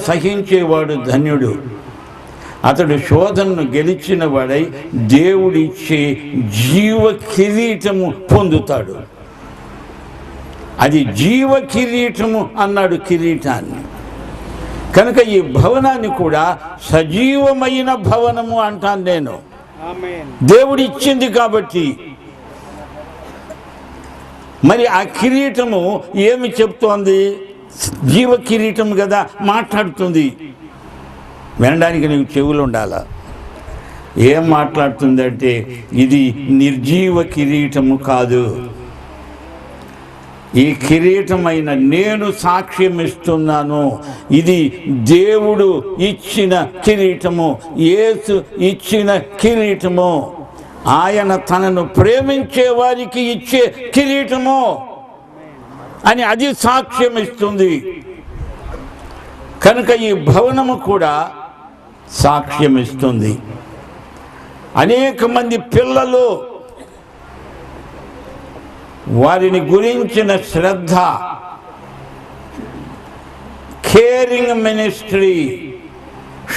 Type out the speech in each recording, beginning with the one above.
సహించేవాడు ధన్యుడు, అతడు శోధనను గెలిచిన వాడై దేవుడిచ్చే జీవ కిరీటము పొందుతాడు. అది జీవ కిరీటము అన్నాడు, కిరీటాన్ని. కనుక ఈ భవనాన్ని కూడా సజీవమైన భవనము అంటాను నేను, దేవుడిచ్చింది కాబట్టి. మరి ఆ కిరీటము ఏమి చెప్తోంది? జీవ కిరీటం కదా, మాట్లాడుతుంది. వినడానికి నీకు చెవులు ఉండాలా. ఏం మాట్లాడుతుందంటే, ఇది నిర్జీవ కిరీటము కాదు, ఈ కిరీటమైన నేను సాక్ష్యం ఇస్తున్నాను. ఇది దేవుడు ఇచ్చిన కిరీటము, యేసు ఇచ్చిన కిరీటము, ఆయన తనను ప్రేమించే వారికి ఇచ్చే కిరీటము అని అది సాక్ష్యం ఇస్తుంది. కనుక ఈ భవనము కూడా సాక్ష్యం ఇస్తుంది. అనేక మంది పిల్లలు, వారిని గురించిన శ్రద్ధ, కేరింగ్ మినిస్ట్రీ,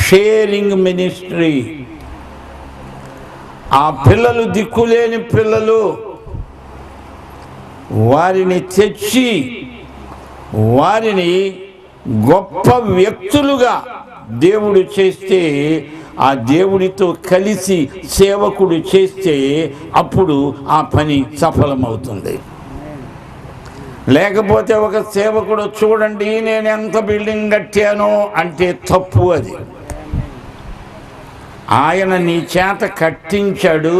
షేరింగ్ మినిస్ట్రీ. ఆ పిల్లలు దిక్కులేని పిల్లలు, వారిని తెచ్చి వారిని గొప్ప వ్యక్తులుగా దేవుడు చేస్తే, ఆ దేవుడితో కలిసి సేవకుడు చేస్తే అప్పుడు ఆ పని సఫలమవుతుంది. లేకపోతే ఒక సేవకుడు చూడండి నేను ఎంత బిల్డింగ్ కట్టానో అంటే తప్పు. అది ఆయన నీ చేత కట్టించాడు,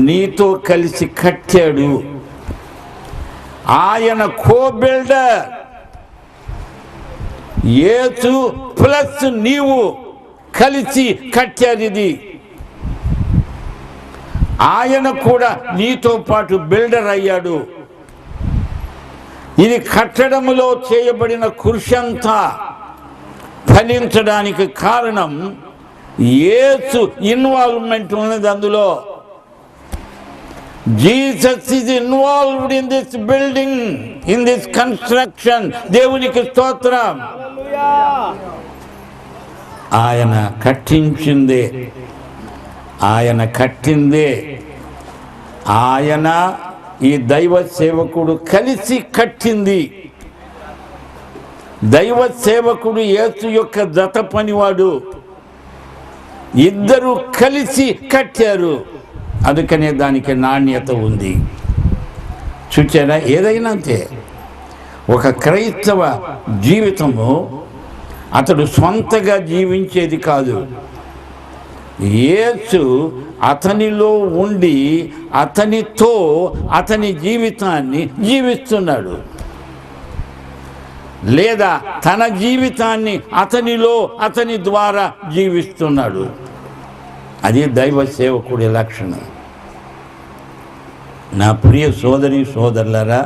నీతో కలిసి కట్టాడు. ఆయన కో బిల్డర్, యేసు ప్లస్ నీవు కలిసి కట్టారు. ఇది ఆయన కూడా నీతో పాటు బిల్డర్ అయ్యాడు. ఇది కట్టడంలో చేయబడిన కృషి అంతా ఫలించడానికి కారణం యేసు ఇన్వాల్వ్మెంట్ ఉన్నది అందులో. Jesus is involved in this building, in this construction. దేవునికి స్తోత్రం. ఆయన కట్టించిందే, ఆయన కట్టిందే, ఆయన ఈ దైవ సేవకుడు కలిసి కట్టింది. దైవ సేవకుడు యేసు యొక్క జత పనివాడు, ఇద్దరు కలిసి కట్టారు. అందుకనే దానికి నాణ్యత ఉంది. చూచారా? ఏదైనా అంతే. ఒక క్రైస్తవ జీవితము అతడు సొంతగా జీవించేది కాదు. యేసు అతనిలో ఉండి అతనితో అతని జీవితాన్ని జీవిస్తున్నాడు, లేదా తన జీవితాన్ని అతనిలో అతని ద్వారా జీవిస్తున్నాడు. అది దైవ సేవకుడి లక్షణం. నా ప్రియ సోదరి సోదరులారా,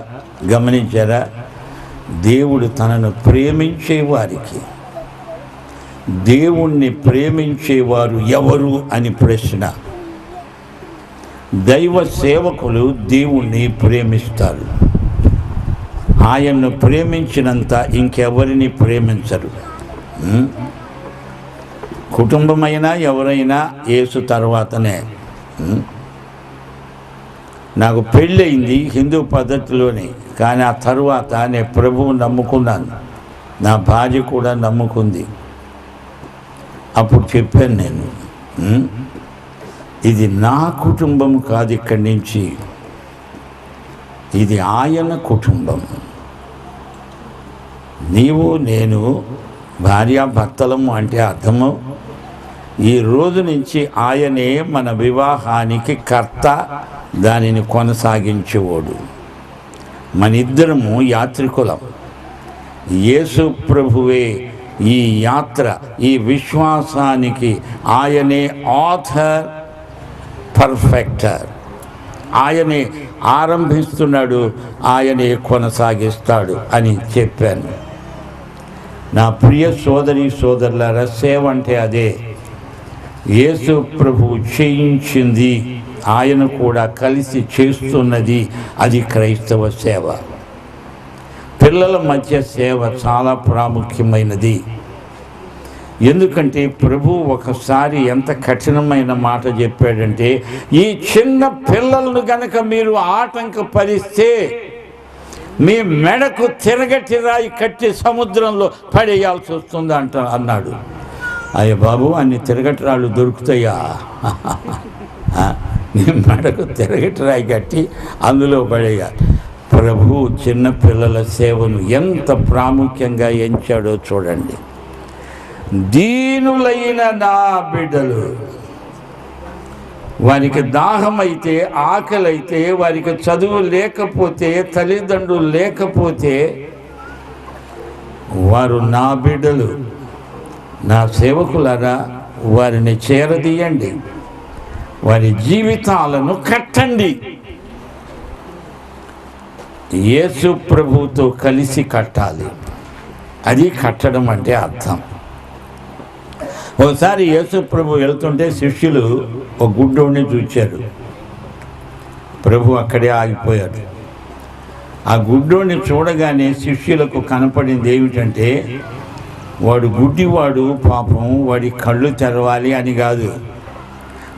గమనించారా? దేవుడు తనను ప్రేమించే వారికి, దేవుణ్ణి ప్రేమించేవారు ఎవరు అని ప్రశ్న. దైవ సేవకులు దేవుణ్ణి ప్రేమిస్తారు. ఆయన్ను ప్రేమించినంత ఇంకెవరిని ప్రేమించరు. కుటుంబమైనా ఎవరైనా యేసు తర్వాతనే. నాకు పెళ్ళయింది హిందూ పద్ధతిలోనే, కానీ ఆ తరువాత నేను ప్రభువు నమ్ముకున్నాను, నా భార్య కూడా నమ్ముకుంది. అప్పుడు చెప్పాను నేను, ఇది నా కుటుంబం కాదు, ఇక్కడి నుంచి ఇది ఆయన కుటుంబం. నీవు నేను భార్యాభర్తలము అంటే అర్థము, ఈ రోజు నుంచి ఆయనే మన వివాహానికి కర్త, దానిని కొనసాగించేవాడు. మన ఇద్దరము యాత్రికులం. యేసు ప్రభువే ఈ యాత్ర, ఈ విశ్వాసానికి ఆయనే ఆథర్, పర్ఫెక్టర్. ఆయనే ఆరంభిస్తున్నాడు, ఆయనే కొనసాగిస్తాడు అని చెప్పాను. నా ప్రియ సోదరి సోదరులారా, సేవ అంటే అదే. యేసు ప్రభువు చేయించింది, ఆయన కూడా కలిసి చేస్తున్నది, అది క్రైస్తవ సేవ. పిల్లల మధ్య సేవ చాలా ప్రాముఖ్యమైనది. ఎందుకంటే ప్రభు ఒకసారి ఎంత కఠినమైన మాట చెప్పాడంటే, ఈ చిన్న పిల్లలను గనక మీరు ఆటంకపరిస్తే మీ మెడకు తిరగటి రాయి కట్టి సముద్రంలో పడేయాల్సి వస్తుంది అన్నాడు. అయ్య బాబు, అన్ని తిరగటి రాళ్ళు దొరుకుతాయా? నీ మెడకు తిరగటి రాయి కట్టి అందులో పడేయాలి. ప్రభు చిన్న పిల్లల సేవను ఎంత ప్రాముఖ్యంగా ఎంచాడో చూడండి. దీనులైన నా బిడ్డలు, వారికి దాహమైతే, ఆకలైతే, వారికి చదువు లేకపోతే, తల్లిదండ్రులు లేకపోతే, వారు నా బిడ్డలు, నా సేవకులారా, వారిని చేరదీయండి, వారి జీవితాలను కట్టండి. యేసు ప్రభువుతో కలిసి కట్టాలి. అది కట్టడం అంటే అర్థం. ఒకసారి యేసు ప్రభు వెళ్తుంటే శిష్యులు ఒక గుడ్డోడిని చూచారు. ప్రభు అక్కడే ఆగిపోయాడు. ఆ గుడ్డోడిని చూడగానే శిష్యులకు కనపడింది ఏమిటంటే, వాడు గుడ్డివాడు, పాపం వాడి కళ్ళు తెరవాలి అని కాదు,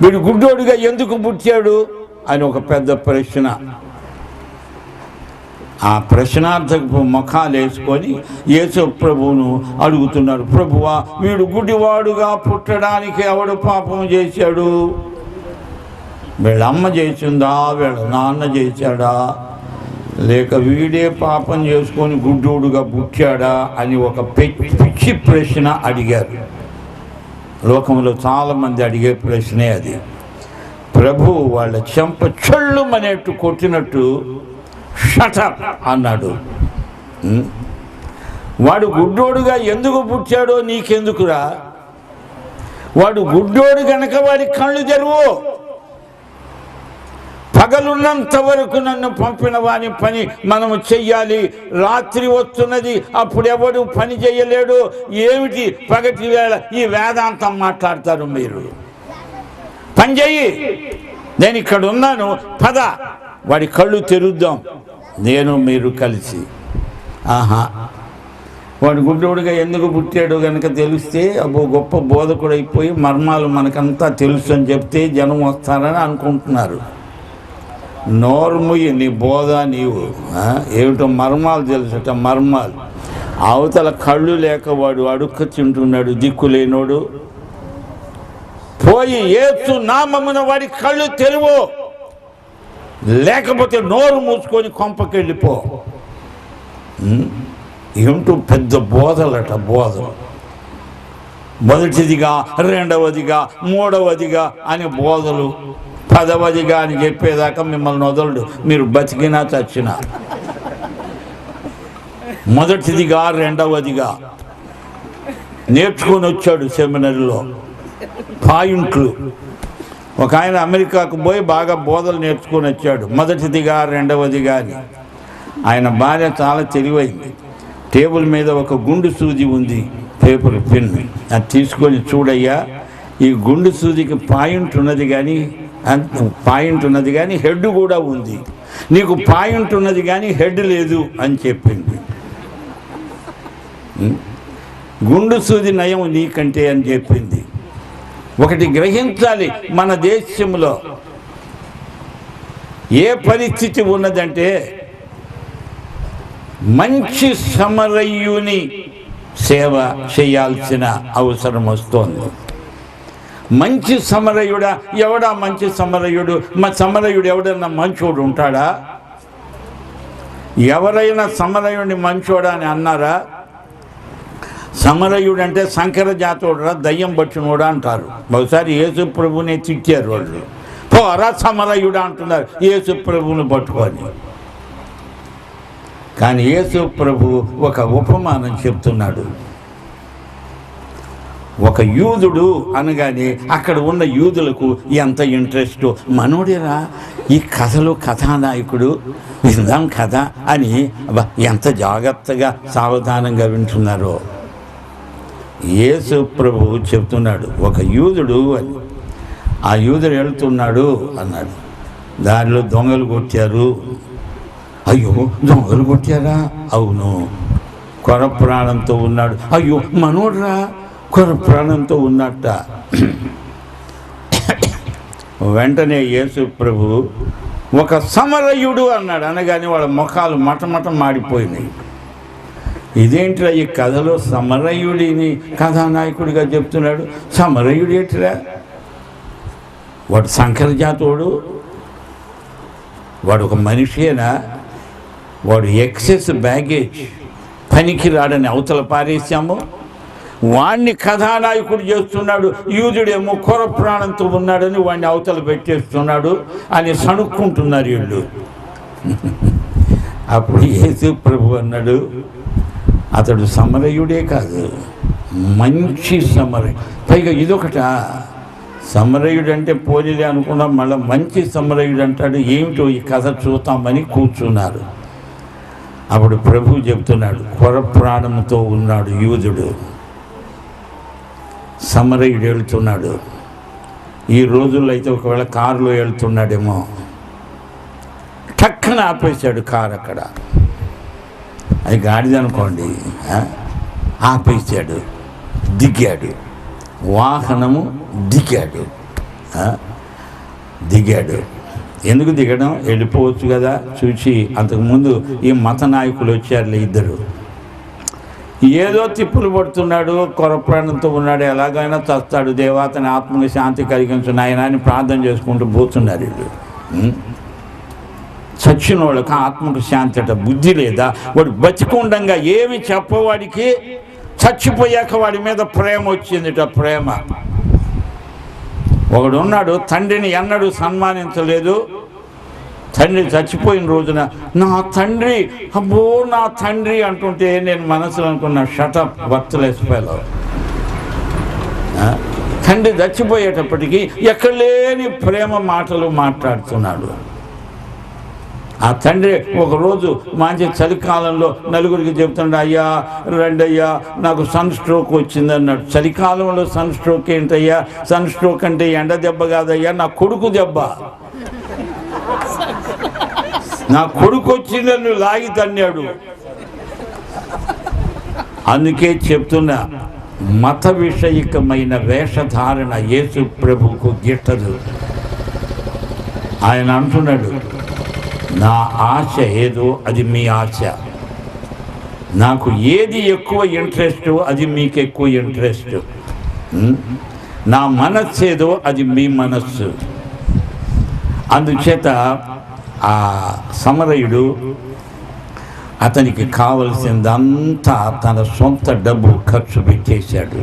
వీడు గుడ్డోడుగా ఎందుకు పుట్టాడు అని ఒక పెద్ద ప్రశ్న. ఆ ప్రశ్నార్థకు ముఖాలు వేసుకొని యేసు ప్రభువును అడుగుతున్నారు, ప్రభువా, వీడు గుడ్డివాడుగా పుట్టడానికి ఎవడు పాపం చేశాడు? వీళ్ళ అమ్మ చేసిందా, వీళ్ళ నాన్న చేశాడా, లేక వీడే పాపం చేసుకొని గుడ్డోడుగా పుట్టాడా అని ఒక పిచ్చి ప్రశ్న అడిగారు. లోకంలో చాలామంది అడిగే ప్రశ్నే అది. ప్రభు వాళ్ళ చెంప చెళ్ళు అనేట్టు కొట్టినట్టు షటప్ అన్నాడు. వాడు గుడ్డోడుగా ఎందుకు పుట్టాడో నీకెందుకురా? వాడు గుడ్డోడు గనక వాడి కళ్ళు తెరువు. పగలున్నంత వరకు నన్ను పంపిన వాని పని మనము చెయ్యాలి. రాత్రి వస్తున్నది, అప్పుడు ఎవడు పని చేయలేడు. ఏమిటి పగటి వేళ ఈ వేదాంతం మాట్లాడతారు మీరు? పని చెయ్యి, నేను ఇక్కడ ఉన్నాను, పద, వాడి కళ్ళు తెరుద్దాం, నేను మీరు కలిసి. ఆహా, వాడు గుడ్డోడుగా ఎందుకు పుట్టాడు కనుక తెలిస్తే అబ్బో గొప్ప బోధకుడు అయిపోయి మర్మాలు మనకంతా తెలుసు అని చెప్తే జనం వస్తారని అనుకుంటున్నారు. నోర్ముయి నీ బోధ నీవు. ఏమిటో మర్మాలు తెలుసట, మర్మాలు. అవతల కళ్ళు లేక వాడు అడుక్కు తింటున్నాడు, దిక్కులేనోడు. పోయి యేసు నామమున వాడి కళ్ళు తెరువు, లేకపోతే నోరు మూసుకొని కొంపకెళ్ళిపో. ఏమిటో పెద్ద బోధలట, బోధలు. మొదటిదిగా, రెండవదిగా, మూడవదిగా అని బోధలు, 10వదిగా అని చెప్పేదాకా మిమ్మల్ని వదలడు, మీరు బతికినా చచ్చినా. మొదటిదిగా, రెండవదిగా నేర్చుకొని వచ్చాడు సెమినరీలో పాయింట్లు. ఒక ఆయన అమెరికాకు పోయి బాగా బోధలు నేర్చుకొని వచ్చాడు, మొదటిదిగా, రెండవదిగా అని. ఆయన భార్య చాలా తెలివైంది. టేబుల్ మీద ఒక గుండు సూది ఉంది, పేపర్ పెన్. అది తీసుకొని, చూడయ్యా, ఈ గుండు సూదికి పాయింట్ ఉన్నది కానీ హెడ్ కూడా ఉంది, నీకు పాయింట్ ఉన్నది కానీ హెడ్ లేదు అని చెప్పింది. గుండు సూది నయం నీకంటే అని చెప్పింది. ఒకటి గ్రహించాలి, మన దేశంలో ఏ పరిస్థితి ఉన్నదంటే, మంచి సమరయుని సేవ చేయాల్సిన అవసరం వస్తోంది. మంచి సమరయుడా? ఎవడా మంచి సమరయుడు? సమరయుడు ఎవడన్నా మంచోడు ఉంటాడా? ఎవరైనా సమరయుడిని మంచోడా అని అన్నారా? సమరయుడు అంటే శంకర జాతోడురా, దయ్యం పట్టినోడా అంటారు. ఒకసారి యేసు ప్రభునే తిట్టారు వాళ్ళు. పోరా సమరయుడా అంటున్నారు యేసు ప్రభువుని పట్టుకొని. కానీ యేసు ప్రభు ఒక ఉపమానం చెప్తున్నాడు. ఒక యూదుడు అనగానే అక్కడ ఉన్న యూదులకు ఎంత ఇంట్రెస్ట్, మనోడేరా ఈ కథలో కథానాయకుడు, విందాం కథ అని ఎంత జాగ్రత్తగా సావధానంగా వింటున్నారో. యేసు ప్రభు చెప్తున్నాడు, ఒక యూదుడు అని. ఆ యూదుడు వెళ్తున్నాడు అన్నాడు, దారిలో దొంగలు కొట్టారు. అయ్యో, దొంగలు కొట్టారా? అవును. కొర ప్రాణంతో ఉన్నాడు. అయ్యో, మనోడ్రా, కొర ప్రాణంతో ఉన్నట్ట. వెంటనే యేసు ప్రభు ఒక సమరయుడు అన్నాడు. అనగానే వాళ్ళ ముఖాలు మటమట మాడిపోయినాయి. ఇదేంటిరా ఈ కథలో సమరయుడిని కథానాయకుడిగా చెప్తున్నాడు? సమరయుడు ఏంటిరా? వాడు సంకరజాతోడు, వాడు ఒక మనిషేనా? వాడు ఎక్సెస్ బ్యాగేజ్, పనికి రాడని అవతల పారేసాము. వాణ్ణి కథానాయకుడు చేస్తున్నాడు, యూదుడేమో కొర ప్రాణంతో ఉన్నాడని వాడిని అవతల పెట్టేస్తున్నాడు అని సణుక్కుంటున్నారు వీళ్ళు. అప్పుడు యేసు ప్రభు అన్నాడు, అతడు సమరయుడే కాదు, మంచి సమరయుడు. పైగా ఇదొకట, సమరయుడు అంటే పోలీలే అనుకున్నాం, మళ్ళీ మంచి సమరయుడు అంటాడు. ఏమిటో ఈ కథ చూద్దామని కూర్చున్నారు. అప్పుడు ప్రభు చెప్తున్నాడు, కొర ప్రాణంతో ఉన్నాడు యూదుడు, సమరయుడు వెళ్తున్నాడు. ఈ రోజుల్లో అయితే ఒకవేళ కారులో వెళ్తున్నాడేమో, టక్కన ఆపేశాడు కారు. అక్కడ అది గాడిదనుకోండి, ఆపేశాడు, దిగాడు, వాహనము దిగాడు. ఎందుకు దిగడం? వెళ్ళిపోవచ్చు కదా చూసి. అంతకుముందు ఈ మత నాయకులు వచ్చారులే ఇద్దరు, ఏదో తిప్పులు పడుతున్నాడు, కొర ప్రాణంతో ఉన్నాడు, ఎలాగైనా చస్తాడు, దేవా అతని ఆత్మకి శాంతి కలిగించు నాయనా అని ప్రార్థన చేసుకుంటూ పోతున్నారు వీళ్ళు. చచ్చిన వాళ్ళకి ఆత్మకు శాంతి అట. బుద్ధి లేదా? వాడు బతికుండంగా ఏమి చెప్పవాడికి చచ్చిపోయాక వాడి మీద ప్రేమ వచ్చిందిట. ప్రేమ. ఒకడున్నాడు, తండ్రిని ఎన్నడూ సన్మానించలేదు. తండ్రి చచ్చిపోయిన రోజున నా తండ్రి, అబ్బో నా తండ్రి అంటుంటే నేను మనసులో అనుకున్నా, షటప్ వర్త్లెస్ ఫెలో. తండ్రి చచ్చిపోయేటప్పటికీ ఎక్కడ లేని ప్రేమ మాటలు మాట్లాడుతున్నాడు. ఆ తండ్రి ఒకరోజు మంచి చలికాలంలో నలుగురికి చెప్తున్నాడు, అయ్యా రండి అయ్యా నాకు సన్ స్ట్రోక్ వచ్చింది అన్నాడు. చలికాలంలో సన్ స్ట్రోక్ ఏంటయ్యా? సన్ స్ట్రోక్ అంటే ఎండ దెబ్బ కాదయ్యా, నా కొడుకు దెబ్బ. నా కొడుకు వచ్చి నన్ను లాగి తన్నాడు. అందుకే చెప్తున్నా, మత విషయికమైన వేషధారణ యేసు ప్రభువుకు గిట్టదు. ఆయన అంటున్నాడు, నా ఆశ ఏదో అది మీ ఆశ, నాకు ఏది ఎక్కువ ఇంట్రెస్ట్ అది మీకు ఎక్కువ ఇంట్రెస్ట్, నా మనస్సు ఏదో అది మీ మనస్సు. అందుచేత ఆ సమరయుడు అతనికి కావలసిందంతా తన సొంత డబ్బు ఖర్చు పెట్టేశాడు.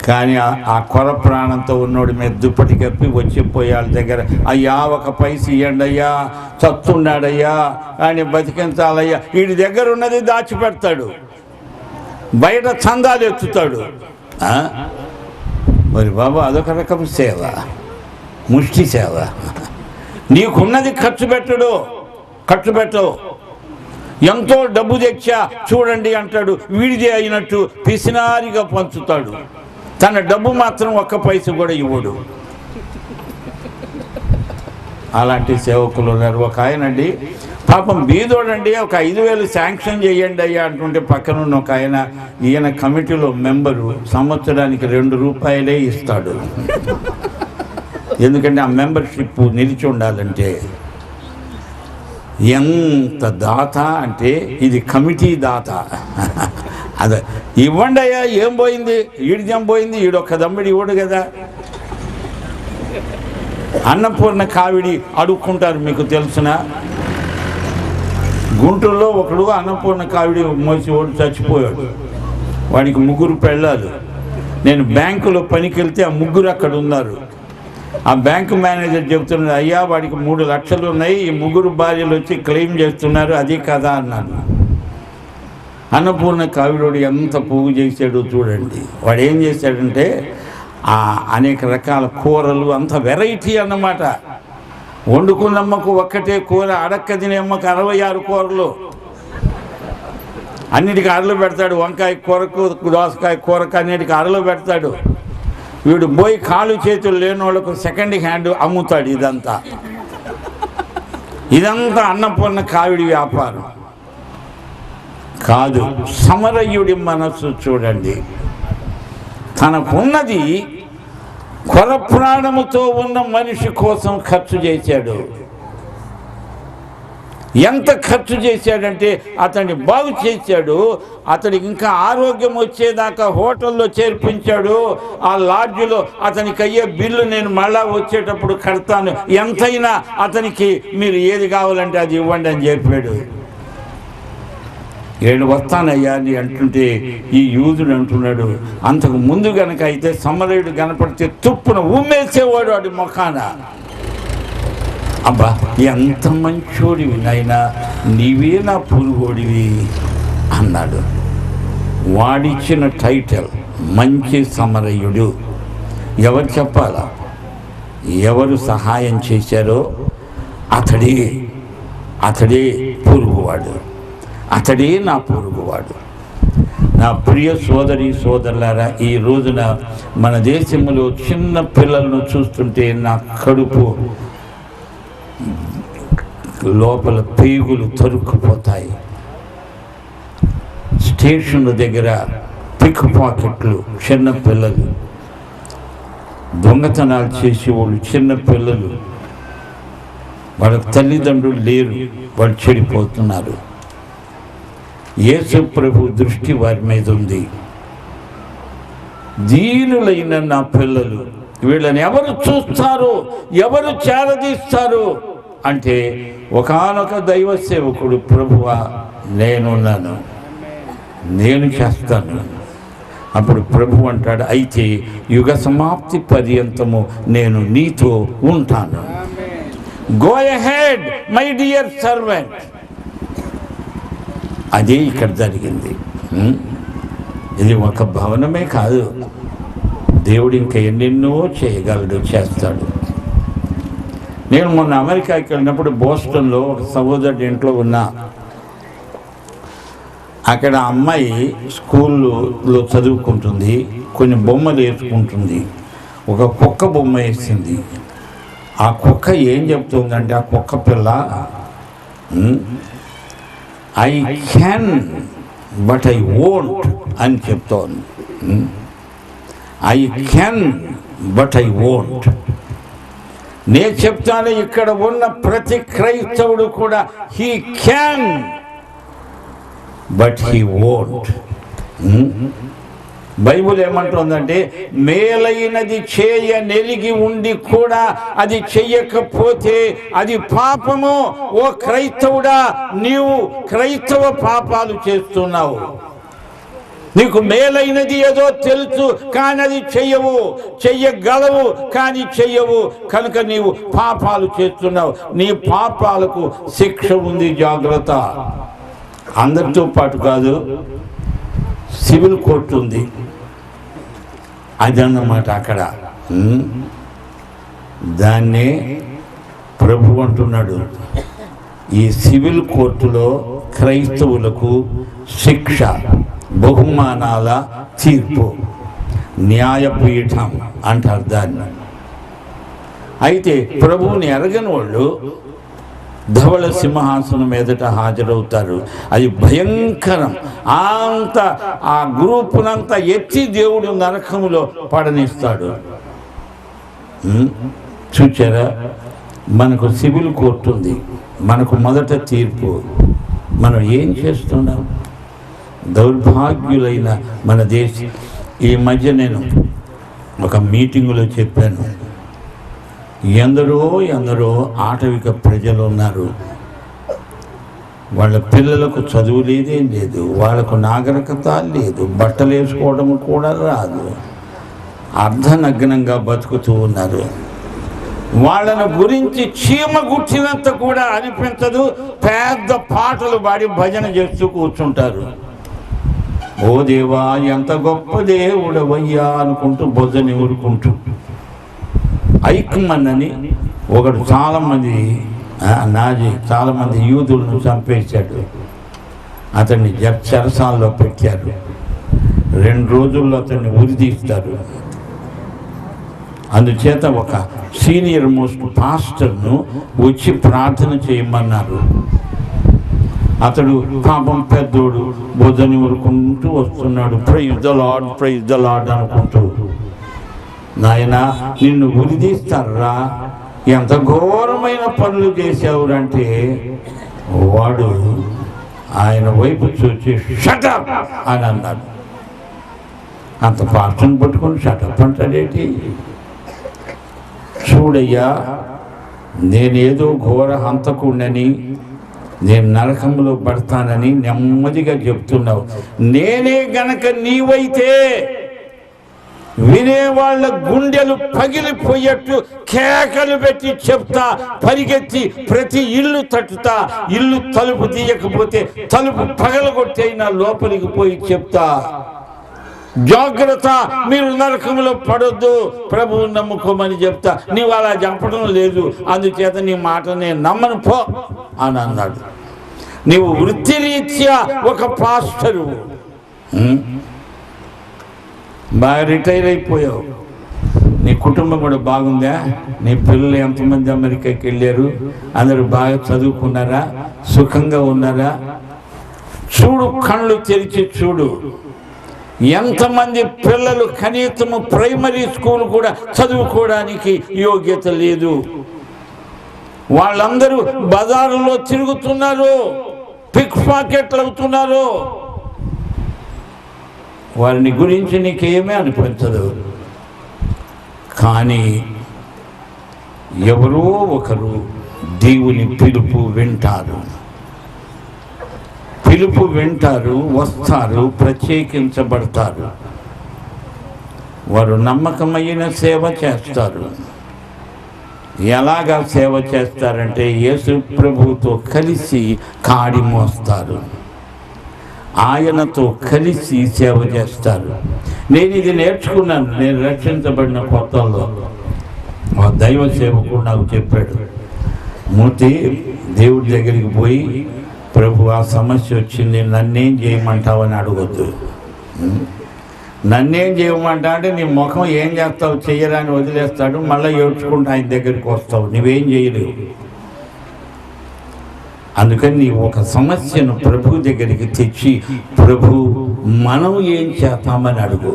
కానీ ఆ కొర ప్రాణంతో ఉన్నోడి మీద దుప్పటి కప్పి వచ్చిపోయే వాళ్ళ దగ్గర, అయ్యా ఒక పైస ఇవ్వండి అయ్యా, చస్తున్నాడయ్యా, ఆయన బతికించాలయ్యా, వీడి దగ్గర ఉన్నది దాచిపెడతాడు, బయట చందాలు ఎత్తుతాడు. మరి బాబు అదొక రకం సేవ, ముష్టి సేవ. నీకున్నది ఖర్చు పెట్టవు. ఎంతో డబ్బు తెచ్చా చూడండి అంటాడు, వీడిదే అయినట్టు పిసినారిగా పంచుతాడు. తన డబ్బు మాత్రం ఒక్క పైస కూడా ఇవ్వడు. అలాంటి సేవకులు ఉన్నారు. ఒక ఆయనండి పాపం బీదోడండి, ఒక 5,000 శాంక్షన్ చేయండి అయ్యా అంటుంటే పక్కనున్న ఒక ఆయన, ఈయన కమిటీలో మెంబరు, సంవత్సరానికి 2 రూపాయలే ఇస్తాడు. ఎందుకంటే ఆ మెంబర్షిప్ నిలిచి ఉండాలంటే. ఎంత దాత అంటే ఇది కమిటీ దాత. అదే ఇవ్వండి అయ్యా, ఏం పోయింది, ఈడిజం పోయింది, ఈడొక్క దమ్మిడి ఇవ్వడు కదా. అన్నపూర్ణ కావిడి అడుక్కుంటారు, మీకు తెలుసున. గుంటూరులో ఒకడు అన్నపూర్ణ కావిడి మోసి ఓడి చచ్చిపోయాడు. వాడికి 3 పెళ్ళాలు. నేను బ్యాంకులో పనికి వెళ్తే ఆ 3 అక్కడ ఉన్నారు. ఆ బ్యాంకు మేనేజర్ చెప్తున్నాడు, అయ్యా వాడికి 3 లక్షలు ఉన్నాయి, ఈ 3 భార్యలు వచ్చి క్లెయిమ్ చేస్తున్నారు, అది కదా అన్నాను. అన్నపూర్ణ కావిడోడు ఎంత పోగు చేశాడో చూడండి. వాడు ఏం చేశాడంటే అనేక రకాల కూరలు, అంత వెరైటీ అన్నమాట. వండుకున్నమ్మకు ఒక్కటే కూర, అడక్క తినేమ్మకు 66 కూరలు, అన్నిటికీ అరలు పెడతాడు. వంకాయ కూరకు, దోసకాయ కూరకు అన్నిటికీ అరలు పెడతాడు. వీడు పోయి కాలు చేతులు లేని వాళ్ళకు సెకండ్ హ్యాండ్ అమ్ముతాడు. ఇదంతా అన్నపూర్ణ కావిడి వ్యాపారం. కాదు. సమరయుడి మనస్సు చూడండి. తనకున్నది కొర ప్రాణముతో ఉన్న మనిషి కోసం ఖర్చు చేశాడు. ఎంత ఖర్చు చేశాడంటే అతన్ని బాగు చేశాడు. అతడికి ఇంకా ఆరోగ్యం వచ్చేదాకా హోటల్లో చేర్పించాడు. ఆ లాడ్జ్లో అతనికి అయ్యే బిల్లు నేను మళ్ళా వచ్చేటప్పుడు కడతాను, ఎంతైనా అతనికి మీరు ఏది కావాలంటే అది ఇవ్వండి అని చెప్పాడు. ఏడు వస్తానయ్యా అని అంటుంటే ఈ యూదుడు అంటున్నాడు, అంతకు ముందు గనక అయితే సమరయుడు కనపడితే తుప్పున ఉమ్మేసేవాడు వాడి ముఖాన. అబ్బా ఎంత మంచోడివి నాయనా, నీవే నా పురుగోడివి అన్నాడు. వాడిచ్చిన టైటిల్ మంచి సమరయుడు. ఎవరు చెప్పాలా? ఎవరు సహాయం చేశారో అతడే పొరుగువాడు, అతడే నా పొరుగువాడు. నా ప్రియ సోదరి సోదరులారా, ఈ రోజున మన దేశంలో చిన్న పిల్లలను చూస్తుంటే నా కడుపు లోపల పేగులు తరుక్కుపోతాయి. స్టేషన్ల దగ్గర పిక్ పాకెట్లు, చిన్న పిల్లలు దొంగతనాలు చేసేవాళ్ళు, చిన్న పిల్లలు, వాళ్ళకి తల్లిదండ్రులు లేరు, వాళ్ళు చెడిపోతున్నారు. యేసు ప్రభు దృష్టి వారి మీద ఉంది. దీనులైన నా పిల్లలు, వీళ్ళని ఎవరు చూస్తారు, ఎవరు చేరదీస్తారు అంటే ఒకానొక దైవ సేవకుడు, ప్రభువా నేనున్నాను, నేను చేస్తాను. అప్పుడు ప్రభు అంటాడు, అయితే యుగ సమాప్తి పర్యంతము నేను నీతో ఉంటాను. Go ahead my dear servant. అదే ఇక్కడ జరిగింది. ఇది ఒక భవనమే కాదు, దేవుడు ఇంకా ఎన్నెన్నో చేయగలడు, చేస్తాడు. నేను మొన్న అమెరికాకి వెళ్ళినప్పుడు బోస్టన్లో ఒక సహోదరుడి ఇంట్లో ఉన్నా. అక్కడ అమ్మాయి స్కూల్లో చదువుకుంటుంది, కొన్ని బొమ్మలు వేసుకుంటుంది. ఒక కుక్క బొమ్మ వేసింది. ఆ కుక్క ఏం చెప్తుందంటే, ఆ కుక్క పిల్ల, I can but I won't అని చెప్తోంది. I can but I won't. నేను చెప్తాను, ఇక్కడ ఉన్న ప్రతి క్రైస్తవుడు కూడా he can but he won't. Bible ఏమంటుందంటే, మేలైనది చేయ నెలిగి ఉండి కూడా అది చెయ్యకపోతే అది పాపము. ఓ క్రైస్తవుడా, నీవు క్రైస్తవ పాపాలు చేస్తున్నావు. నీకు మేలైనది ఏదో తెలుసు, కానీ అది చెయ్యవు, చెయ్యగలవు కానీ చెయ్యవు, కనుక నీవు పాపాలు చేస్తున్నావు. నీ పాపాలకు శిక్ష ఉంది, జాగ్రత్త. అందరితో పాటు కాదు, సివిల్ కోర్టు ఉంది, అదన్నమాట అక్కడ. దాన్నే ప్రభు అంటున్నాడు, ఈ సివిల్ కోర్టులో క్రైస్తవులకు శిక్ష, బహుమానాల తీర్పు, న్యాయపీఠం అంటారు దాన్ని. అయితే ప్రభువుని ఎరగని వాళ్ళు ధవళ సింహాసనం ఎదుట హాజరవుతారు. అది భయంకరం. అంత ఆ గ్రూపునంతా ఎత్తి దేవుడు నరకములో పడనిస్తాడు. చూచారా, మనకు సివిల్ కోర్టు ఉంది, మనకు మొదట తీర్పు. మనం ఏం చేస్తున్నాం? దౌర్భాగ్యులైన మన దేశం. ఈ మధ్య నేను ఒక మీటింగులో చెప్పాను, ఎందరో ఆటవిక ప్రజలు ఉన్నారు. వాళ్ళ పిల్లలకు చదువు లేదేం లేదు, వాళ్ళకు నాగరికత లేదు, బట్టలు వేసుకోవడం కూడా రాదు, అర్ధనగ్నంగా బతుకుతూ ఉన్నారు. వాళ్ళను గురించి చీమ గుచ్చినంత కూడా అనిపించదు. పెద్ద పాటలు పాడి భజన చేస్తూ కూర్చుంటారు. ఓ దేవా ఎంత గొప్ప దేవుడవయ్యా అనుకుంటూ భజన ఊరుకుంటూ. ఐక్మన్ అని ఒకడు చాలామంది యూదులను చంపేశాడు. అతన్ని చెరసాలలో పెట్టారు. 2 రోజుల్లో అతన్ని ఉరిదీస్తారు. అందుచేత ఒక సీనియర్ మోస్ట్ పాస్టర్ను వచ్చి ప్రార్థన చేయమన్నారు. అతడు పాపం పెద్దోడు బుధని ఊరుకుంటూ వస్తున్నాడు. ప్రైజ్ ద లార్డ్ అనుకుంటూ. నాయన నిన్ను ఉరిదీస్తారా, ఎంత ఘోరమైన పనులు చేసావురంటే వాడు ఆయన వైపు చూసి షటప్ అని అన్నాడు. అంత పాస్టర్ని పట్టుకొని షటప్ అంటాడేంటి? చూడయ్యా, నేనేదో ఘోర హంతకుడినని, నేను నరకంలో పడతానని నెమ్మదిగా చెప్తున్నావు. నేనే గనక నీవైతే వినేవాళ్ళ గుండెలు పగిలిపోయేట్టు కేకలు పెట్టి చెప్తా, పరిగెత్తి ప్రతి ఇల్లు తట్టుతా, ఇల్లు తలుపు తీయకపోతే తలుపు పగలగొట్టైనా లోపలికి పోయి చెప్తా, జాగ్రత్త, మీరు నరకంలో పడొద్దు, ప్రభువు నమ్ముకోమని చెప్తా. నీవు అలా చెప్పడం లేదు, అందుచేత నీ మాట నేను నమ్మను పో అని అన్నాడు. నీవు వృత్తిరీత్యా ఒక పాస్టరు, బాగా రిటైర్ అయిపోయావు, నీ కుటుంబం కూడా బాగుందా, నీ పిల్లలు ఎంతమంది అమెరికాకి వెళ్ళారు, అందరూ బాగా చదువుకున్నారా, సుఖంగా ఉన్నారా? చూడు, కళ్ళు తెరిచి చూడు, ఎంతమంది పిల్లలు కనీసము ప్రైమరీ స్కూల్ కూడా చదువుకోవడానికి యోగ్యత లేదు. వాళ్ళందరూ బజారులో తిరుగుతున్నారు, పిక్ పాకెట్లు అవుతున్నారు. వారిని గురించి నీకేమీ అనిపించదు. కానీ ఎవరో ఒకరు దేవుని పిలుపు వింటారు, వస్తారు, ప్రత్యేకించబడతారు. వారు నమ్మకమైన సేవ చేస్తారు. ఎలాగా సేవ చేస్తారంటే యేసు ప్రభువుతో కలిసి కాడి మోస్తారు, ఆయనతో కలిసి సేవ చేస్తారు. నేను ఇది నేర్చుకున్నాను. నేను రక్షించబడిన కొత్తల్లో ఆ దైవ సేవకుడు నాకు చెప్పాడు, మూర్తి, దేవుడి దగ్గరికి పోయి, ప్రభు ఆ సమస్య వచ్చింది, నన్నేం చేయమంటావని అడగొద్దు. నన్నేం చేయమంటా అంటే నీ ముఖం ఏం చేస్తావు, చెయ్యరాని వదిలేస్తాడు, మళ్ళీ ఏడ్చుకుంటూ ఆయన దగ్గరికి వస్తావు, నువ్వేం చేయలేవు. అందుకని నీ ఒక సమస్యను ప్రభు దగ్గరికి తెచ్చి, ప్రభు మనం ఏం చేస్తామని అడుగు.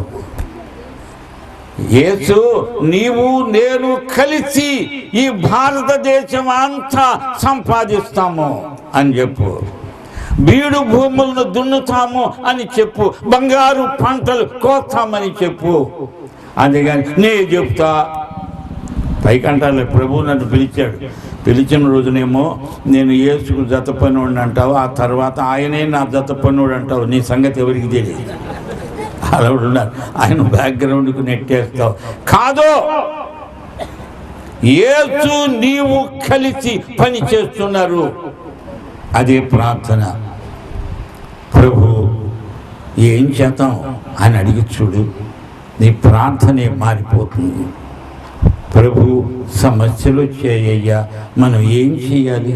యేసు, నీవు నేను కలిసి ఈ భారతదేశం అంతా సంపాదిస్తాము అని చెప్పు, బీడు భూములను దున్నుతాము అని చెప్పు, బంగారు పంటలు కోస్తామని చెప్పు. అందుకని నేను చెప్తా. పైకంటాలే, ప్రభు నన్ను పిలిచిన రోజునేమో నేను యేసుకు జత పనివాడిని అంటావు, ఆ తర్వాత ఆయనే నా జత పనివాడు అంటావు. నీ సంగతి ఎవరికి తెలియదు. అలా ఉన్నారు, ఆయన బ్యాక్గ్రౌండ్కు నెట్టేస్తావు. కాదు, యేసు నీవు కలిసి పని చేస్తున్నారు. అదే ప్రార్థన. ప్రభు ఏం చేద్దాం అని అడిగి చూడు, నీ ప్రార్థనే మారిపోతుంది. ప్రభు సమస్యలు వచ్చాయ్యా, మనం ఏం చేయాలి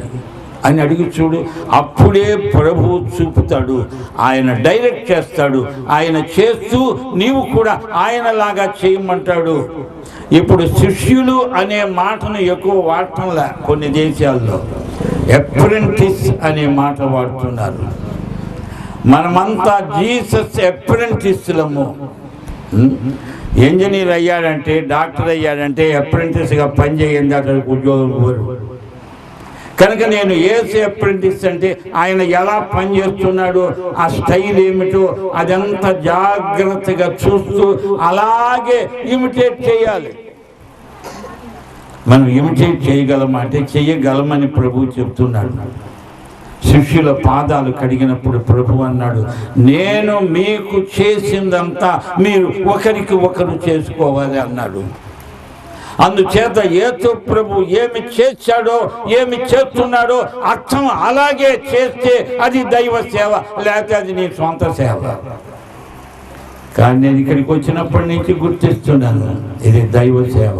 అని అడిగి చూడు. అప్పుడే ప్రభు చూపుతాడు, ఆయన డైరెక్ట్ చేస్తాడు. ఆయన చేస్తూ నీవు కూడా ఆయనలాగా చేయమంటాడు. ఇప్పుడు శిష్యులు అనే మాటను ఎక్కువ వాడటంలా కొన్ని దేశాల్లో అప్రెంటిస్ అనే మాట వాడుతున్నారు. మనమంతా జీసస్ అప్రెంటిస్లము. ఇంజనీర్ అయ్యాడంటే, డాక్టర్ అయ్యాడంటే అప్రెంటిస్గా పనిచేయండి, అతనికి ఉద్యోగం కోరు. కనుక నేను యేసు అప్రెంటిస్ అంటే ఆయన ఎలా పనిచేస్తున్నాడో, ఆ స్టైల్ ఏమిటో అదంతా జాగ్రత్తగా చూస్తూ అలాగే ఇమిటేట్ చేయాలి. మనం ఇమిటేట్ చేయగలమంటే చెయ్యగలమని ప్రభు చెప్తున్నాడు. శిష్యుల పాదాలు కడిగినప్పుడు ప్రభు అన్నాడు, నేను మీకు చేసిందంతా మీరు ఒకరికి ఒకరు చేసుకోవాలి అన్నాడు. అందుచేత యేసు ప్రభు ఏమి చేశాడో, ఏమి చేస్తున్నాడో అర్థం అలాగే చేస్తే అది దైవ సేవ, లేకపోతే అది నీ సొంత సేవ. కానీ నేను ఇక్కడికి వచ్చినప్పటి నుంచి గుర్తిస్తున్నాను, ఇది దైవ సేవ.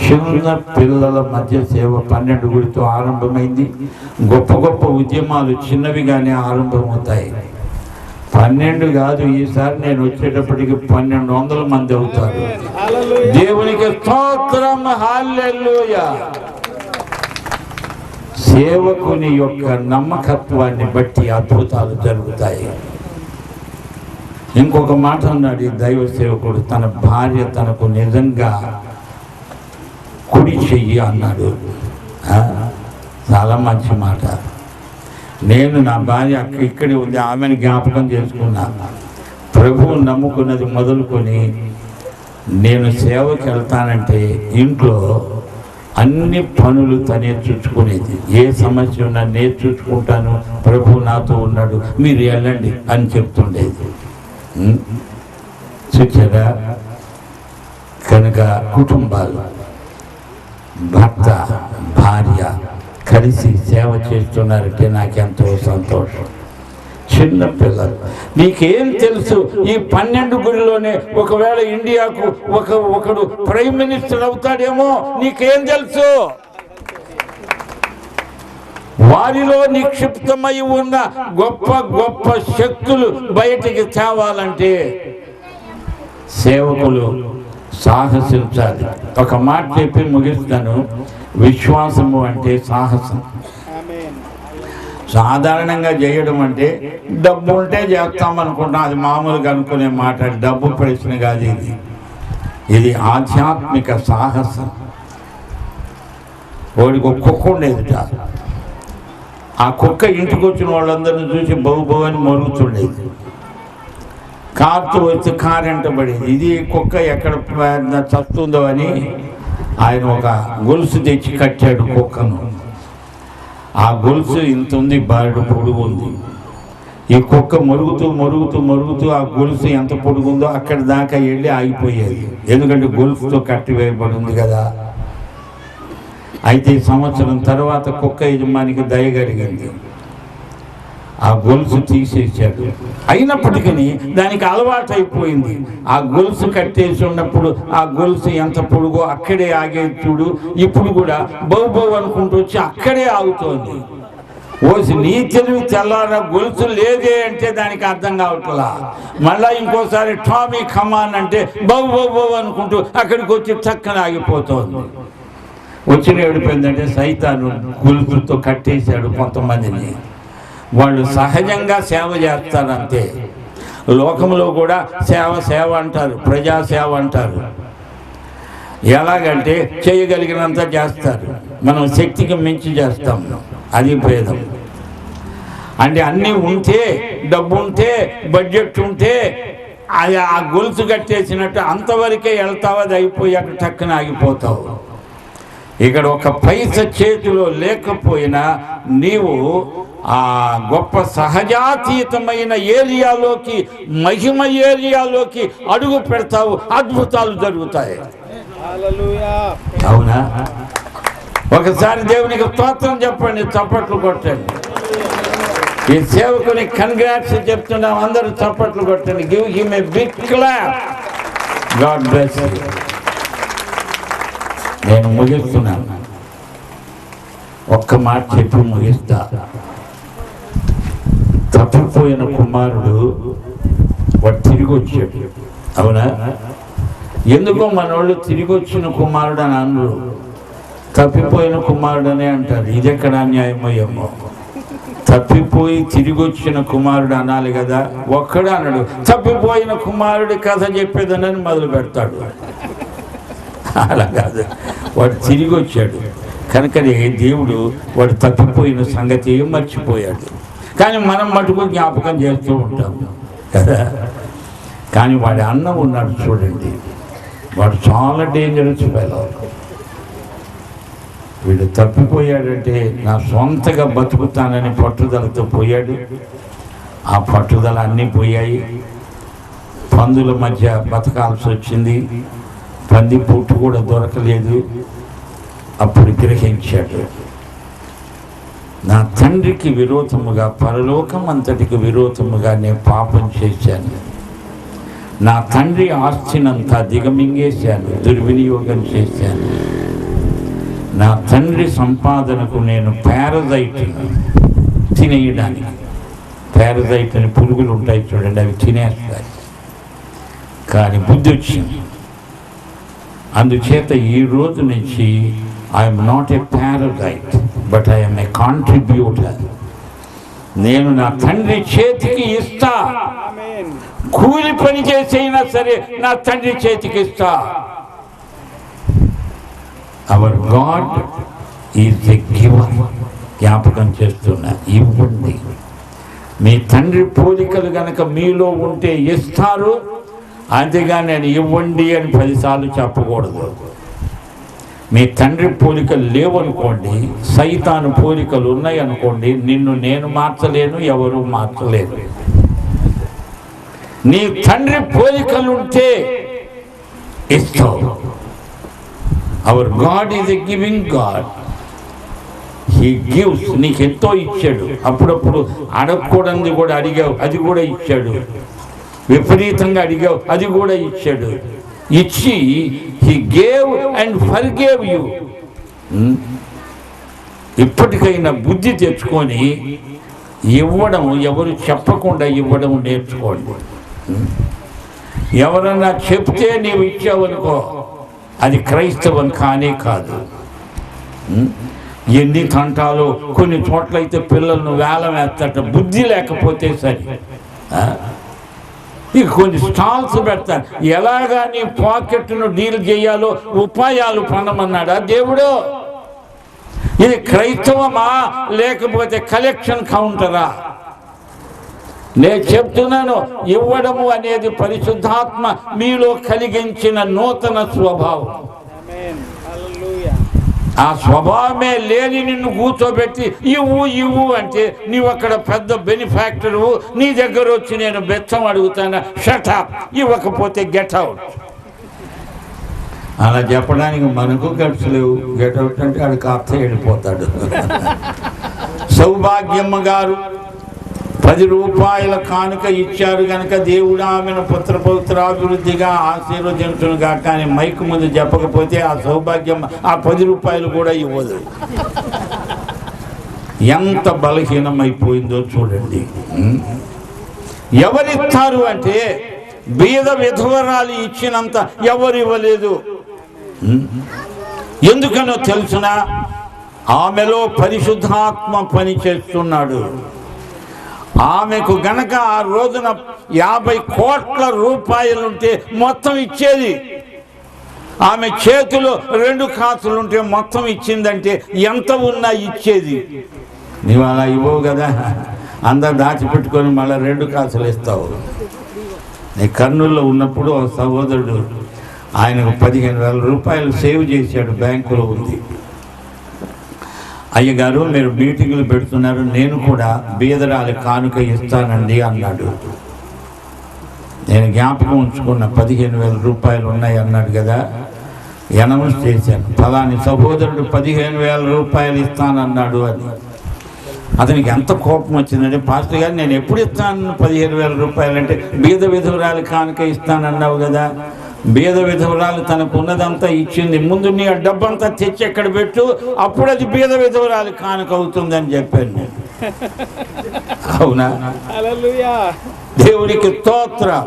చిన్న పిల్లల మధ్య సేవ 12 గుడితో ఆరంభమైంది. గొప్ప గొప్ప ఉద్యమాలు చిన్నవిగానే ఆరంభమవుతాయి. 12 కాదు, ఈసారి నేను వచ్చేటప్పటికి 1200 మంది అవుతారు. దేవునికి స్తోత్రం, హల్లెలూయా. సేవకుని యొక్క నమ్మకత్వాన్ని బట్టి అద్భుతాలు జరుగుతాయి. ఇంకొక మాట అన్నాడు ఈ దైవ సేవకుడు, తన భార్య తనకు నిజంగా కుడి చెయ్యి అన్నాడు. చాలా మంచి మాట. నేను నా భార్య ఇక్కడే ఉంది, ఆమెను జ్ఞాపకం చేసుకున్నా. ప్రభువు నమ్ముకున్నది మొదలుకొని నేను సేవకి వెళ్తానంటే ఇంట్లో అన్ని పనులు తనే చూసుకునేది. ఏ సమస్య ఉన్నా నేను చూసుకుంటాను, ప్రభువు నాతో ఉన్నాడు, మీరు వెళ్ళండి అని చెప్తుండేది. చూచారా? కనుక కుటుంబాలు, భర్త భార్య కలిసి సేవ చేస్తున్నారంటే నాకెంతో సంతోషం. చిన్న పిల్లలు, నీకేం తెలుసు? ఈ 12 గుడిలోనే ఒకవేళ ఇండియాకు ఒకడు ప్రైమ్ మినిస్టర్ అవుతాడేమో, నీకేం తెలుసు? వారిలో నిక్షిప్తమై ఉన్న గొప్ప గొప్ప శక్తులు బయటికి తేవాలంటే సేవకులు సాహసించాలి. ఒక మాట చెప్పి ముగిస్తాను. విశ్వాసము అంటే సాహసం. సాధారణంగా చేయడం అంటే డబ్బు ఉంటే చేస్తామనుకుంటాం, అది మామూలుగా అనుకునే మాట. డబ్బు ప్రశ్న కాదు ఇది. ఇది ఆధ్యాత్మిక సాహసం. వాడికి ఒక కుక్క ఉండేది. ఆ కుక్క ఇంటికి వచ్చిన వాళ్ళందరినీ చూసి బహు అని మరుగుతుండేది. కారుతో వచ్చి కారెంట పడేది. ఇది కుక్క ఎక్కడ చస్తుందో అని ఆయన ఒక గొలుసు తెచ్చి కట్టాడు కుక్కను. ఆ గొలుసు ఇంత ఉంది, బారుడు పొడుగు ఉంది. ఈ కుక్క మరుగుతూ మరుగుతూ మరుగుతూ ఆ గొలుసు ఎంత పొడుగుందో అక్కడి దాకా వెళ్ళి ఆగిపోయేది. ఎందుకంటే గొలుసుతో కట్టి వేయబడి ఉంది కదా. అయితే సంవత్సరం తర్వాత కుక్క యజమానికి దయ కలిగింది. ఆ గొలుసు తీసేసాడు. అయినప్పటికీ దానికి అలవాటు అయిపోయింది. ఆ గొలుసు కట్టేసి ఉన్నప్పుడు ఆ గొలుసు ఎంత పొడుగో అక్కడే ఆగేది చూడు. ఇప్పుడు కూడా బహు అనుకుంటూ వచ్చి అక్కడే ఆగుతోంది. ఓసి నీ తెలివి తెల్లారా, గొలుసు లేదే అంటే దానికి అర్థం కావట్లా. మళ్ళా ఇంకోసారి టామీ కమాన్ అంటే బహు అనుకుంటూ అక్కడికి వచ్చి చక్కన ఆగిపోతోంది. వచ్చిన ఏడిపోయిందంటే సైతాను గొలుసుతో కట్టేశాడు కొంతమందిని. వాళ్ళు సహజంగా సేవ చేస్తారంతే. లోకంలో కూడా సేవ అంటారు, ప్రజాసేవ అంటారు. ఎలాగంటే చేయగలిగినంత చేస్తారు, మనం శక్తికి మించి చేస్తాం. అది భేదం. అంటే అన్నీ ఉంటే, డబ్బు ఉంటే, బడ్జెట్ ఉంటే అది ఆ గొలుసు కట్టేసినట్టు అంతవరకే వెళ్తావు, అది అయిపోయాక టక్కున ఆగిపోతావు. ఇక్కడ ఒక పైస చేతిలో లేకపోయినా నీవు ఆ గొప్ప సహజాతీతమైన ఏరియాలోకి, మహిమ ఏరియాలోకి అడుగు పెడతావు, అద్భుతాలు జరుగుతాయి. అవునా? ఒకసారి దేవునికి స్తోత్రం చెప్పండి, చప్పట్లు కొట్టండి. ఈ సేవకుని కంగ్రాట్స్ చెప్తున్నాం, అందరూ చప్పట్లు కొట్టండి. Give him a big clap. God bless you. నేను ముగిస్తున్నాను. ఒక్క మాట చెప్పి ముగిస్తా. తప్పిపోయిన కుమారుడు వాడు తిరిగి వచ్చాడు. అవునా? ఎందుకో మన వాళ్ళు తిరిగి వచ్చిన కుమారుడు అని అనరు, తప్పిపోయిన కుమారుడు అనే అంటారు. ఇది ఎక్కడ అన్యాయమో ఏమో. తప్పిపోయి తిరిగి వచ్చిన కుమారుడు అనాలి కదా. ఒక్కడు అనడు. తప్పిపోయిన కుమారుడి కథ చెప్పేదనని మొదలు పెడతాడు. అలా కాదు, వాడు తిరిగి వచ్చాడు కనుకనే దేవుడు వాడు తప్పిపోయిన సంగతి ఏం మర్చిపోయాడు. కానీ మనం మటుకు జ్ఞాపకం చేస్తూ ఉంటాం కదా. కానీ వాడి అన్న ఉన్నాడు చూడండి, వాడు చాలా డేంజరస్ ఫెలో. వీడు తప్పిపోయాడంటే నా సొంతగా బతుకుతానని పట్టుదలతో పోయాడు. ఆ పట్టుదల అన్నీ పోయాయి. పందుల మధ్య బతకాల్సి వచ్చింది. పంది పుట్టు కూడా దొరకలేదు. అప్పుడు గ్రహించాడు, నా తండ్రికి విరోధముగా, పరలోకం అంతటికి విరోధముగా నేను పాపం చేశాను. నా తండ్రి ఆస్తినంతా దిగమింగేశాను, దుర్వినియోగం చేశాను. నా తండ్రి సంపాదనకు నేను పారజైట్ తినేయడానికి, పారజైట్ అని పురుగులు ఉంటాయి చూడండి, అవి తినేస్తాయి. కానీ బుద్ధి వచ్చింది. అందుచేత ఈ రోజు నుంచి I'm not a parasite, but I'm a contributor. నేను నా తండ్రి చేతికి ఇస్తా, కూలి పని చేసైనా సరే నా తండ్రి చేతికి ఇస్తా. Hour God is a giver. జ్ఞాపకం చేస్తున్నా, ఇవ్వండి. మీ తండ్రి పోలికలు గనక మీలో ఉంటే ఇస్తారు, అంతేగా నేను ఇవ్వండి అని 10 సార్లు చెప్పకూడదు. మీ తండ్రి పోలికలు లేవనుకోండి, సైతాను పోలికలు ఉన్నాయి అనుకోండి, నిన్ను నేను మార్చలేను, ఎవరు మార్చలేరు. నీ తండ్రి పోలికలుంటే ఇస్తావు. Hour God is a giving God. He gives. నీకు ఎంతో ఇచ్చాడు. అప్పుడప్పుడు అడగకూడదు కూడా అడిగావు, అది కూడా ఇచ్చాడు. విపరీతంగా అడిగావు, అది కూడా ఇచ్చాడు. ఇచ్చి he gave and forgave you. ఇప్పటికైనా బుద్ధి తెచ్చుకొని ఇవ్వడం, ఎవరు చెప్పకుండా ఇవ్వడం నేర్చుకోండి. ఎవరన్నా చెప్తే నీవు ఇచ్చావనుకో, అది క్రైస్తవం కానే కాదు. ఎన్ని తంటాలు. కొన్ని చోట్లయితే పిల్లలను వేలం వేస్తాట, బుద్ధి లేకపోతే సరి. ఇక కొన్ని స్టాల్స్ పెడతారు. ఎలాగా నీ పాకెట్ను డీల్ చేయాలో ఉపాయాలు పనమన్నాడా దేవుడు? ఇది క్రైస్తవమా లేకపోతే కలెక్షన్ కౌంటరా? నేను చెప్తున్నాను, ఇవ్వడము అనేది పరిశుద్ధాత్మ మీలో కలిగించిన నూతన స్వభావం. ఆ స్వభావమే లేని నిన్ను కూర్చోబెట్టి ఇవ్వు ఇవ్వు అంటే నీవు అక్కడ పెద్ద బెనిఫాక్టరు. నీ దగ్గర వచ్చి నేను బెచ్చం అడుగుతాను, షట్ అప్, ఇవ్వకపోతే గెట్ అవుట్. అలా చెప్పడానికి మనకు గట్స్ లేవు. గెట్ అవుట్ అంటే ఆడికి అర్థ వెళ్ళిపోతాడు. సౌభాగ్యమ్మ గారు 10 రూపాయల కానుక ఇచ్చారు కనుక దేవుడు ఆమెను పుత్రపౌత్రాభివృద్ధిగా ఆశీర్వదించునుగా. కానీ మైకు ముందు చెప్పకపోతే ఆ సౌభాగ్యం ఆ 10 రూపాయలు కూడా ఇవ్వదు. ఎంత బలహీనమైపోయిందో చూడండి. ఎవరిస్తారు అంటే బీద విధవరాలు ఇచ్చినంత ఎవరు ఇవ్వలేదు. ఎందుకనో తెలుసునా? ఆమెలో పరిశుద్ధాత్మ పని చేస్తున్నాడు. ఆమెకు గనక ఆ రోజున 50 కోట్ల రూపాయలుంటే మొత్తం ఇచ్చేది. ఆమె చేతిలో 2 కాసులుంటే మొత్తం ఇచ్చిందంటే ఎంత ఉన్నా ఇచ్చేది. నీవు అలా ఇవ్వవు కదా, అందరు దాచిపెట్టుకొని మళ్ళీ 2 కాసులు ఇస్తావు. నీ కర్నూలులో ఉన్నప్పుడు ఒక సహోదరుడు ఆయనకు 15,000 రూపాయలు సేవ్ చేశాడు, బ్యాంకులో ఉంది. అయ్యగారు మీరు మీటింగులు పెడుతున్నారు, నేను కూడా బీదరాలి కానుక ఇస్తానండి అన్నాడు. నేను జ్ఞాపకం ఉంచుకున్న 15,000 రూపాయలు ఉన్నాయి అన్నాడు కదా, అనౌన్స్ చేశాను, ఫలాని సహోదరుడు 15,000 రూపాయలు ఇస్తానన్నాడు అని. అతనికి ఎంత కోపం వచ్చిందంటే, పాస్టర్ గారు నేను ఎప్పుడు ఇస్తాను 15,000 రూపాయలు అంటే, బీద విధవరాలి కానుక ఇస్తానన్నావు కదా. బీద విధవరాలు తనకు ఉన్నదంతా ఇచ్చింది, ముందు నీ ఆ డబ్బంతా తెచ్చి ఎక్కడ పెట్టు, అప్పుడు అది బీద విధవరాలు కానుక అవుతుందని చెప్పాను నేను. అవునా? దేవునికి స్తోత్రం.